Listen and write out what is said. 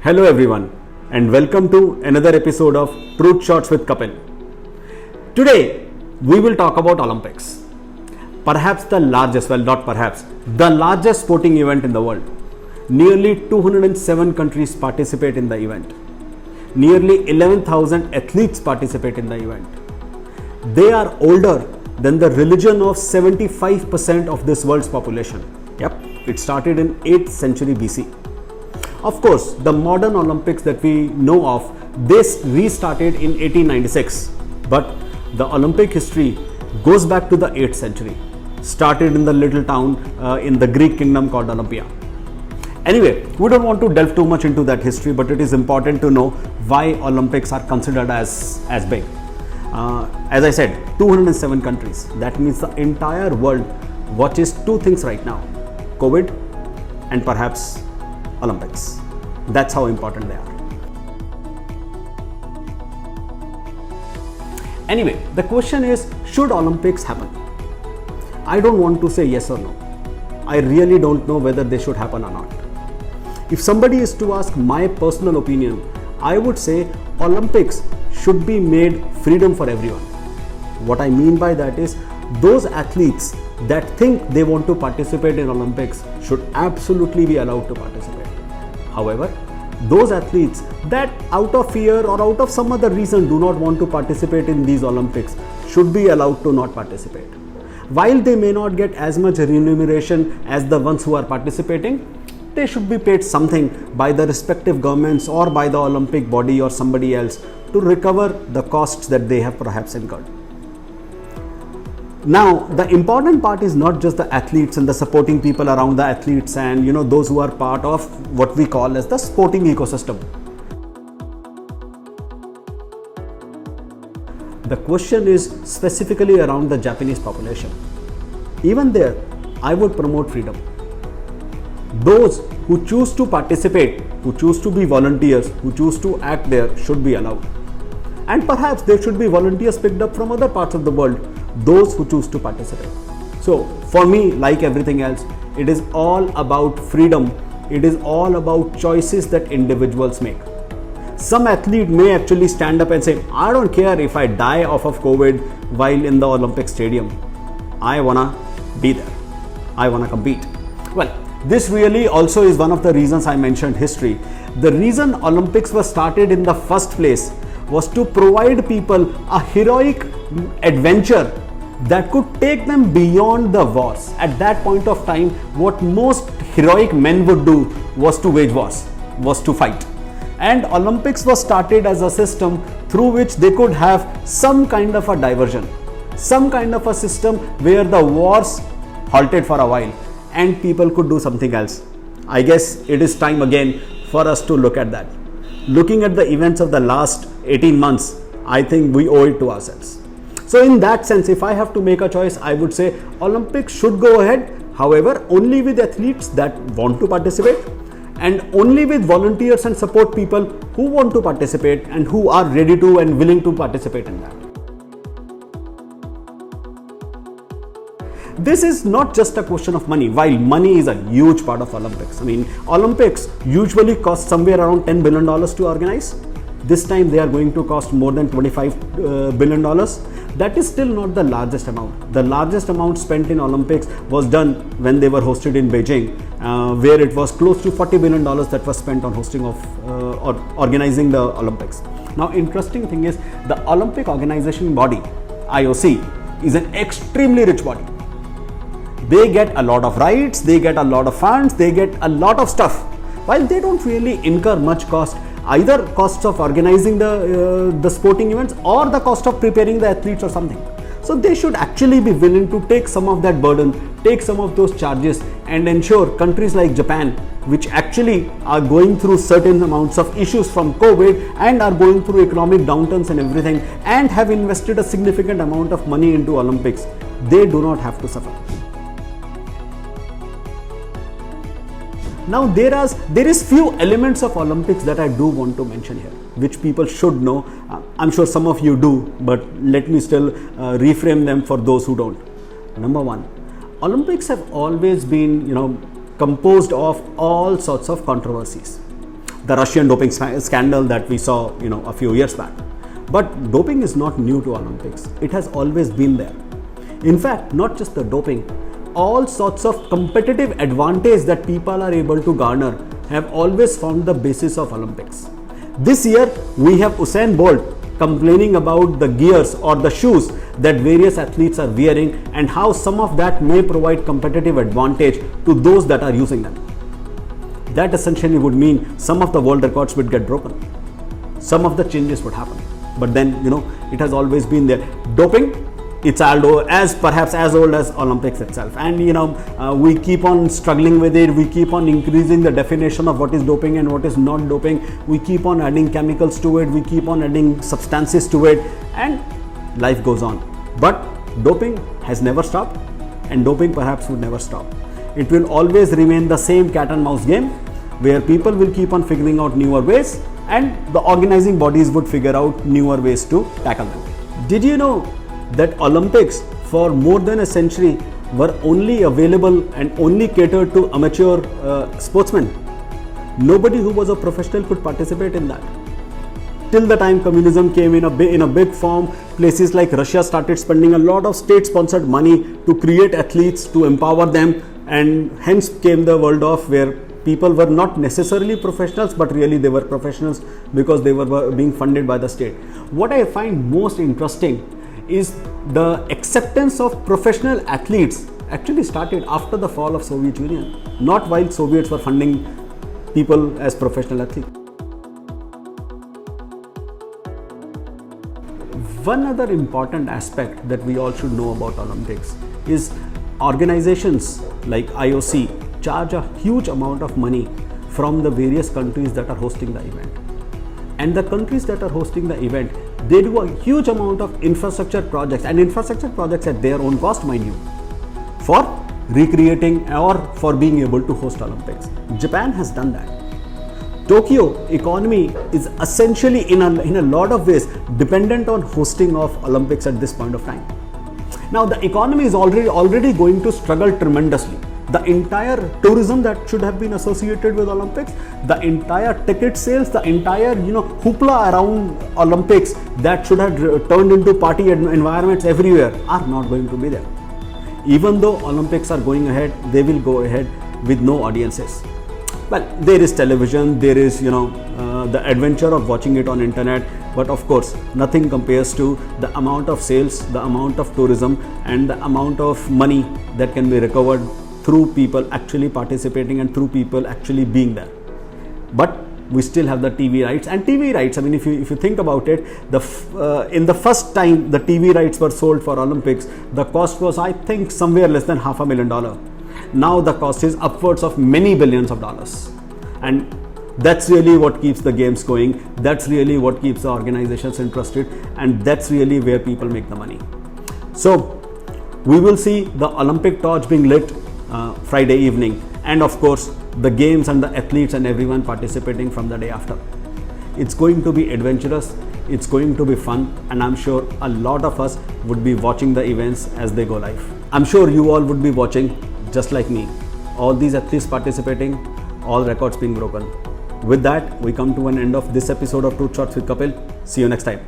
Hello everyone and welcome to another episode of Truth Shots with Kapil. Today we will talk about Olympics. Perhaps the largest, the largest sporting event in the world. Nearly 207 countries participate in the event. Nearly 11,000 athletes participate in the event. They are older than the religion of 75% of this world's population. Yep, it started in 8th century BC. Of course, the modern Olympics that we know of, this restarted in 1896. But the Olympic history goes back to the 8th century. Started in the little town in the Greek kingdom called Olympia. Anyway, we don't want to delve too much into that history, but it is important to know why Olympics are considered as big. As I said, 207 countries. That means the entire world watches two things right now: COVID and perhaps Olympics. That's how important they are. Anyway, the question is, should Olympics happen? I don't want to say yes or no. I really don't know whether they should happen or not. If somebody is to ask my personal opinion, I would say Olympics should be made freedom for everyone. What I mean by that is, those athletes that think they want to participate in Olympics should absolutely be allowed to participate. However, those athletes that out of fear or out of some other reason do not want to participate in these Olympics should be allowed to not participate. While they may not get as much remuneration as the ones who are participating, they should be paid something by the respective governments or by the Olympic body or somebody else to recover the costs that they have perhaps incurred. Now, the important part is not just the athletes and the supporting people around the athletes and those who are part of what we call as the sporting ecosystem. The question is specifically around the Japanese population. Even there, I would promote freedom. Those who choose to participate, who choose to be volunteers, who choose to act there should be allowed. And perhaps there should be volunteers picked up from other parts of the world, those who choose to participate. So for me, like everything else, it is all about freedom. It is all about choices that individuals make. Some athlete may actually stand up and say, I don't care if I die off of COVID while in the Olympic stadium. I wanna be there. I wanna compete. Well, this really also is one of the reasons I mentioned history. The reason Olympics was started in the first place was to provide people a heroic adventure that could take them beyond the wars. At that point of time, what most heroic men would do was to wage wars, was to fight. And Olympics was started as a system through which they could have some kind of a diversion, some kind of a system where the wars halted for a while and people could do something else. I guess it is time again for us to look at that. Looking at the events of the last 18 months, I think we owe it to ourselves. So in that sense, if I have to make a choice, I would say Olympics should go ahead. However, only with athletes that want to participate and only with volunteers and support people who want to participate and who are ready to and willing to participate in that. This is not just a question of money, while money is a huge part of Olympics. I mean, Olympics usually cost somewhere around $10 billion to organize. This time they are going to cost more than $25 billion. That is still not the largest amount. The largest amount spent in Olympics was done when they were hosted in Beijing, where it was close to $40 billion that was spent on hosting of or organizing the Olympics. Now, interesting thing is the Olympic organization body, IOC, is an extremely rich body. They get a lot of rights, they get a lot of funds, they get a lot of stuff. While they don't really incur much cost, either costs of organizing the sporting events or the cost of preparing the athletes or something. So they should actually be willing to take some of that burden, take some of those charges and ensure countries like Japan, which actually are going through certain amounts of issues from COVID and are going through economic downturns and everything and have invested a significant amount of money into Olympics, they do not have to suffer. Now there is few elements of Olympics that I do want to mention here, which people should know. I'm sure some of you do, but let me still reframe them for those who don't. Number one, Olympics have always been, composed of all sorts of controversies. the Russian doping scandal that we saw, a few years back. But doping is not new to Olympics. It has always been there. In fact, not just the doping, all sorts of competitive advantage that people are able to garner have always formed the basis of Olympics. This year, we have Usain Bolt complaining about the gears or the shoes that various athletes are wearing and how some of that may provide competitive advantage to those that are using them. That essentially would mean some of the world records would get broken. Some of the changes would happen. But then, it has always been there. Doping, it's perhaps as old as Olympics itself. And, we keep on struggling with it. We keep on increasing the definition of what is doping and what is not doping. We keep on adding chemicals to it. We keep on adding substances to it. And life goes on. But doping has never stopped. And doping perhaps would never stop. It will always remain the same cat and mouse game where people will keep on figuring out newer ways and the organizing bodies would figure out newer ways to tackle them. Did you know that Olympics for more than a century were only available and only catered to amateur sportsmen? Nobody who was a professional could participate in that. Till the time communism came in a big form, places like Russia started spending a lot of state-sponsored money to create athletes, to empower them, and hence came the world of where people were not necessarily professionals, but really they were professionals because they were being funded by the state. What I find most interesting is the acceptance of professional athletes actually started after the fall of Soviet Union, not while Soviets were funding people as professional athletes. One other important aspect that we all should know about Olympics is organizations like IOC charge a huge amount of money from the various countries that are hosting the event. And the countries that are hosting the event, they do a huge amount of infrastructure projects, and infrastructure projects at their own cost, mind you, for recreating or for being able to host Olympics. Japan has done that. Tokyo economy is essentially in a lot of ways dependent on hosting of Olympics at this point of time. Now the economy is already going to struggle tremendously. The entire tourism that should have been associated with Olympics, the entire ticket sales, the entire hoopla around Olympics that should have turned into party environments everywhere are not going to be there. Even though Olympics are going ahead, they will go ahead with no audiences. Well, there is television, there is the adventure of watching it on internet, but of course nothing compares to the amount of sales, the amount of tourism, and the amount of money that can be recovered through people actually participating and through people actually being there. But we still have the TV rights, and TV rights, I mean, if you think about it, in the first time the TV rights were sold for Olympics, the cost was, I think, somewhere less than $500,000. Now the cost is upwards of many billions of dollars, and that's really what keeps the games going. That's really what keeps the organizations interested, and that's really where people make the money. So we will see the Olympic torch being lit Friday evening, and of course the games and the athletes and everyone participating from the day after. It's going to be adventurous, it's going to be fun, and I'm sure a lot of us would be watching the events as they go live. I'm sure you all would be watching just like me, all these athletes participating, all records being broken. With that, we come to an end of this episode of Truth Shots with Kapil. See you next time.